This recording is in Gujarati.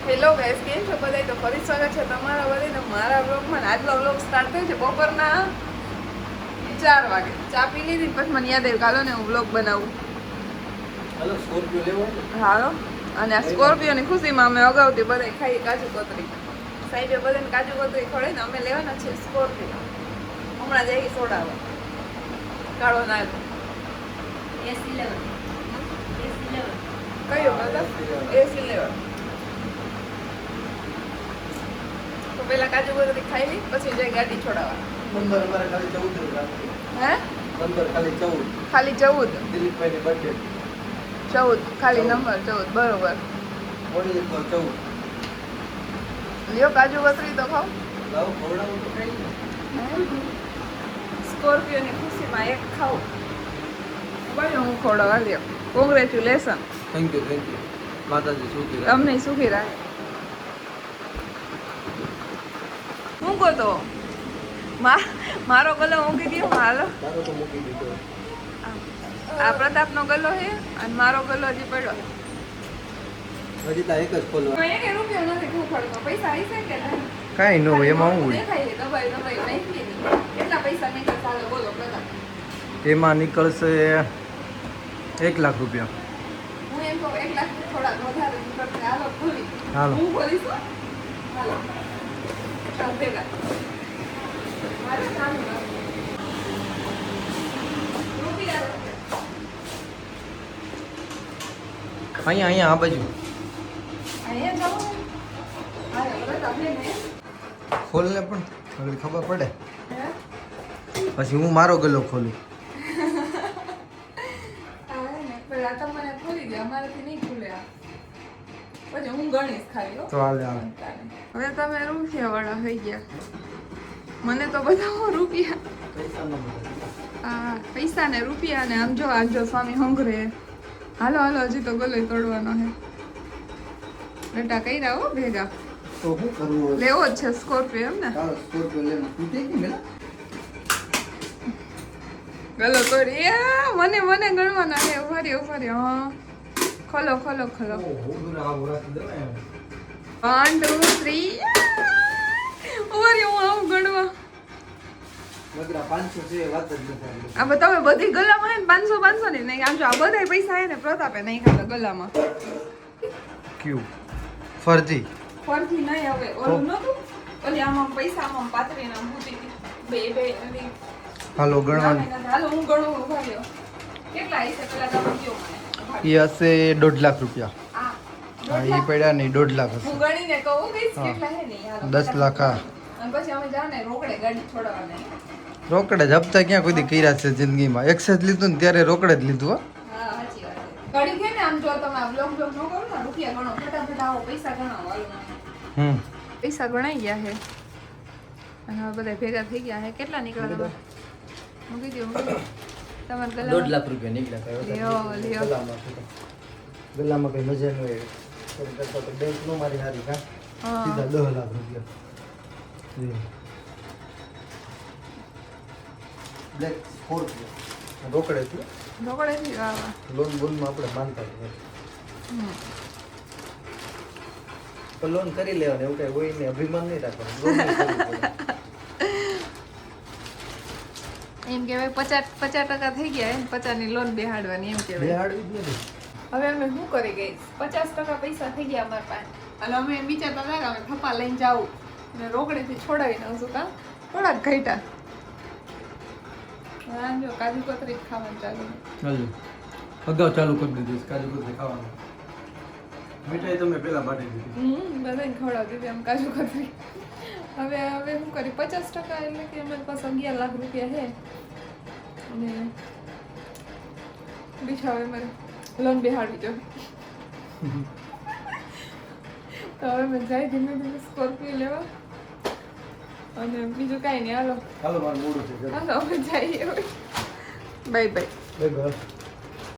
હેલો ગાઈસ, કેમ છો બધા? તો ફરી સ્વાગત છે તમારા બધાને મારા વ્લોગમાં. આજનો વ્લોગ સ્ટાર્ટ થયો છે બપોરના 4 વાગે. ચા પી લીધી પછી મને યાદ આવ્યું, હાલો ને હું વ્લોગ બનાવું. હાલો સ્કોર્પિયો લેવો હાલો. અને આ સ્કોર્પિયોની ખુશીમાં અમે અગાઉથી બધા ખાઈએ કાજુ કતરી. સાહેબે બધાને કાજુ કતરી ખવડાવીને અમે લેવાના છે સ્કોર્પિયો. હમણાં જઈ સોડાવા કાળો નાગ કયો બધા S11. તો પેલા કાજુ કતરી ખાઈ લી પછી જઈ ગાડી છોડાવવા. નંબર અમારે ખાલી 14 રાખો. હે નંબર ખાલી 14. ખાલી 14. દિલીપભાઈની બર્થડે 14 ખાલી નંબર 14 બરોબર. ઓડી તો 14. લ્યો કાજુ કતરી તો ખાવ. લાવ ખવડાવું તો કઈ નહીં. સ્કોર્પિયોની ખુશીમાં એક ખાવ. ભાઈ હું ખવડાવવા લ્યો. કોંગ્રેચ્યુલેશન. થેન્ક યુ માતાજી સુખી રાખે. તમને સુખી રાખે. હું કહો તો મારો ગલો મૂકી દો. હાલો, તારો તો મૂકી દીધો. આ પ્રતાપનો ગલો છે અને મારો ગલો હજી પડ્યો છે. હજી તો એક જ ખોલો. એક રૂપિયો નથી ખોખડતો. પૈસા આવી છે કે નહીં? કાઈ ન હોય એમાં હું દેખાય છે દબાઈ નાખી દીધી. કેટલા પૈસા નીકળે ચાલો બોલો પ્રતાપ? એમાં નીકળશે 1 લાખ રૂપિયા. હું એમ કહું 1 લાખ થોડા વધારે નીકળશે. હાલો ખોલી. હાલો. હું ખોલીશું. હાલો ચાલ ભેગા. મારે ચાલુ રૂપિયા અહીંયા આ બાજુ અહીંયા જાઓ. હા પ્રતાપ ને ખોલને પણ હવે ખબર પડે. હે પછી હું મારો ગલો ખોલું. પેલા તમને ખોલી દે, અમારાથી નહીં ખુલે. આ પછી હું ગણીશ ખાલી હો. તો હાલે હાલે. હવે તમે રૂપિયા વાળા થઈ ગયા. મને તો બતાવો રૂપિયા. હા પૈસા ને રૂપિયા ને આમ જો સ્વામી હોંગરે. હાલો હાલો હજી તો ગલોય તોડવાનો છે. બેટા કઈ રહો ભેગા. તો શું કરવું? લેવો જ છે સ્કોર્પિયો એમ ને? ચાલો સ્કોર્પિયો લેવું. તૂટે કે મેલા? ગલો તોડી. મને ગણવાના છે. ઉભા રે. હા ખોલો. ઓહો ગુરા ગુરા દે ને. 1 2 3. ઉભા રે હું આવું ગણવા. મગરા 500 છે વાત જ નથી. આ તમે બધી ગલામાં હે ને 500 ને નહીં. આમ જો આ બધા પૈસા હે ને પ્રતાપે નહીં ખાતા ગલામાં. ક્યુ ફરજી ફરથી નહીં હવે ઓલું નતું. ઓલી આમાં પૈસા આમાં પાતરીને આમ મૂકી હતી. બે અને હાલો ગણવાનું. હાલો હું ગણું. ઉભા રહ્યો. કેટલા હશે પેલા તમે કયો મને? એ હશે 1.5 લાખ રૂપિયા. આ હા એ પડ્યા નહીં 1.5 લાખ હું હશે. ગણીને કહું ગઈશ હા. કેટલા હે નહીં. હાલો 10 લાખ હા. અને પછી અમે જાને રોકડે ગાડી છોડાવવાના. રોકડે જ હપ્તા ક્યાં કોઈ દી કર્યા છે જિંદગીમાં. એક્સેસ લીધું ને ત્યારે રોકડે જ લીધું. હા સાચી વાત છે. ગાડી કે ને આમ જો તમે આ બ્લોગ ન કરો ને રૂપિયા ગણો ફટાફટ આવો પૈસા ગણાવો. હાલો હમ પૈસા ગણાઈ ગયા છે અને હવે બધા ભેગા થઈ ગયા છે. કેટલા નીકળ્યા મૂકી દો તમારે ગલા 1.5 લાખ રૂપિયા નીકળ્યા. લ્યો. ગલ્લામાં કઈ મજા ન હોય. બેંક નો મારી હારી કા હા. સીધા 10 લાખ રૂપિયા. બ્લેક સ્કોર્પિયો રોકડે છે. રોકડેથી વાહ. લોન બોનમાં આપણે માનતા નથી. તો લોન કરી લેવાની એવું કઈ હોય નહીં. અભિમાન નહીં રાખવાનું. લોન નહીં કરવું પડે. એમ કહેવાય 50% થઈ ગયા એમ 50 ની લોન બેહાડવાની એમ કહેવાય. બેહાડવી જ નથી. હવે અમે શું કરી ગઈ 50% પૈસા થઈ ગયા અમારા પાસે અને અમે એમ વિચારતા હતા કે અમે થપ્પા લઈને જાવું અને રોકડેથી છોડાવીને આવશું. કાં થોડાક ઘટ્યા. હા જો કાજુ કતરી ખાવાનું ચાલુ. હાલો અગાઉ ચાલુ કરી દીધું કાજુ કતરી ખાવાનું. મીઠાઈ તમે પેલા બાટી દીધી. બધાને ખવડાવતી હતી આમ કાજુ કતરી. હવે શું કરી 50% એટલે કે અમારી પાસે 11 લાખ રૂપિયા છે અને બીજા હવે મારે લોન બેહાડવી જોઈએ. તો હવે મેં જાય ધીમે ધીમે સ્કોર્પિયો લેવા અને બીજું કાંઈ નહીં. હાલો હાલો મારું મોડું છે. હાલો હવે જઈએ. Bye bye. Bye bye.